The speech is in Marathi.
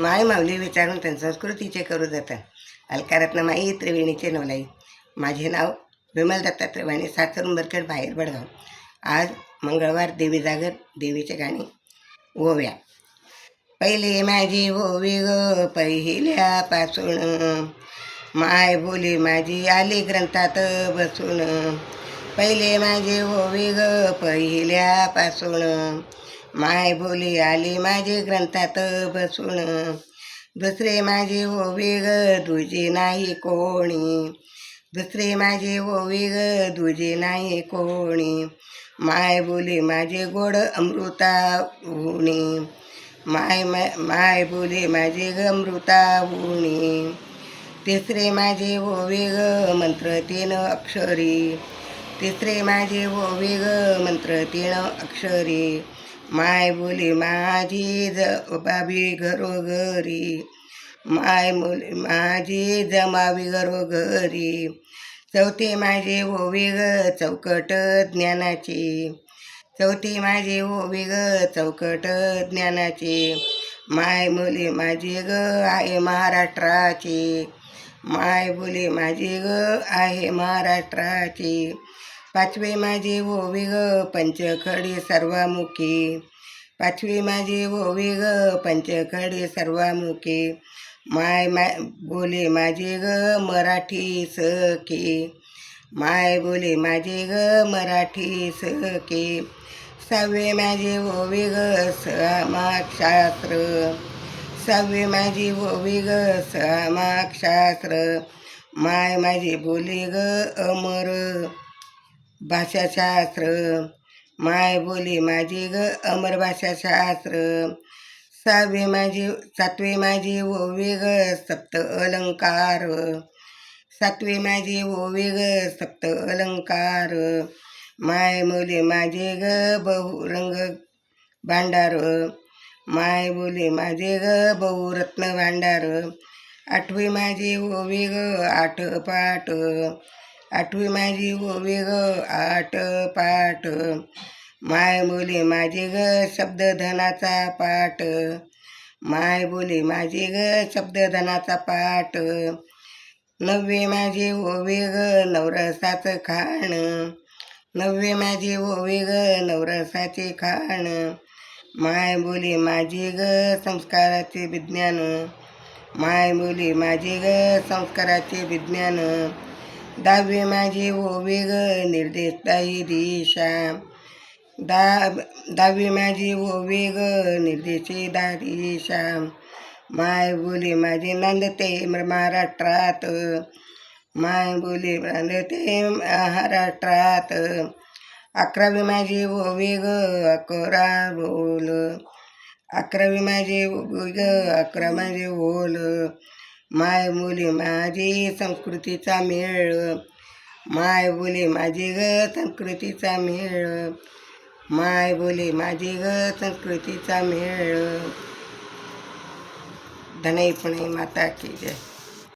माय माऊली विचारून संस्कृतीचे करू जातात अलकारातनं माई त्रिवेणीचे नवलाई. माझे नाव विमल दत्तात्रय वाणी, सासर उंबरखेड, बाहेर बडगाव. आज मंगळवार, देवी जागर, देवीचे गाणी. ओव्या. पहिले माझी ओवी ग पहिल्यापासून, माय बोली माझी आली ग्रंथात बसून. पहिले माझी ओवी ग पहिल्यापासून, माय बोली आली माझी ग्रंथात बसून. दुसरे माझी ओवी ग दुजी नाही कोणी, दुसरे माझी ओवी ग दुजी नाही कोणी. माय बोली माझी गोड अमृता उणी, माय बोली माझी ग अमृता उणी. तिसरे माझी ओवी ग मंत्र 3 अक्षरी, तिसरे माझी ओवी ग मंत्र 3 अक्षरी. माय बोली माझी बाबी घरोघरी, माय बोली माझी जमावी घरोघरी. चौथी माझी ओवी ग चौकट ज्ञानाची, चौथी माझी ओवी ग चौकट ज्ञानाची. माय बोली माझी ग आहे महाराष्ट्राची, माय बोली माझी ग आहे महाराष्ट्राची. पाचवी माझी ओवी ग पंचखडी सर्वामुखी, पाचवी माझी ओवी ग पंचखडी सर्वामुखी. माय बोली माझी ग मराठी सखी, माय बोली माझी ग मराठी सखी. सहावी माझी ओवी ग समाजशास्त्र, सहावी माझी ओवी ग समाजशास्त्र. माय माझी बोली ग अमर भाषाशास्त्र, माय बोली माझी ग अमर भाषाशास्त्र. सातवी माझी ओवी ग सप्त अलंकार, सातवी माझी ओवी ग सप्त अलंकार. माय बोली माझी ग बहुरंग भांडार, माय बोली माझी ग बहुरत्न भांडार. आठवी माझी ओवी ग आठ पाठ, आठवी माझी ओवी ग आठ पाठ. माय बोली माझी ग शब्दधनाचा पाठ, माय बोली माझी ग शब्दधनाचा पाठ. नववी माझी ओवी ग नवरसाचं खाण, नववी माझी ओवी ग नवरसाचे खाण. माय बोली माझी ग संस्काराचे विज्ञान, माय बोली माझी ग संस्काराचे विज्ञान. दहावी माझी ओवी ग निर्देशदायी दिशा, दहावी माझी ओवी ग निर्देशदायी दिशा. माय बोली माझी नांदते महाराष्ट्रात, माय बोली नांदते महाराष्ट्रात. अकरावी माझी ओवी ग अकरा बोल, अकरावी माझी ओवी ग अकरा माझी बोल. माय बोली माझी संस्कृतीचा मेळ, माय बोली माझी ग संस्कृतीचा मेळ, माय बोली माझी ग संस्कृतीचा मेळ. धनई पुणे माता की जय.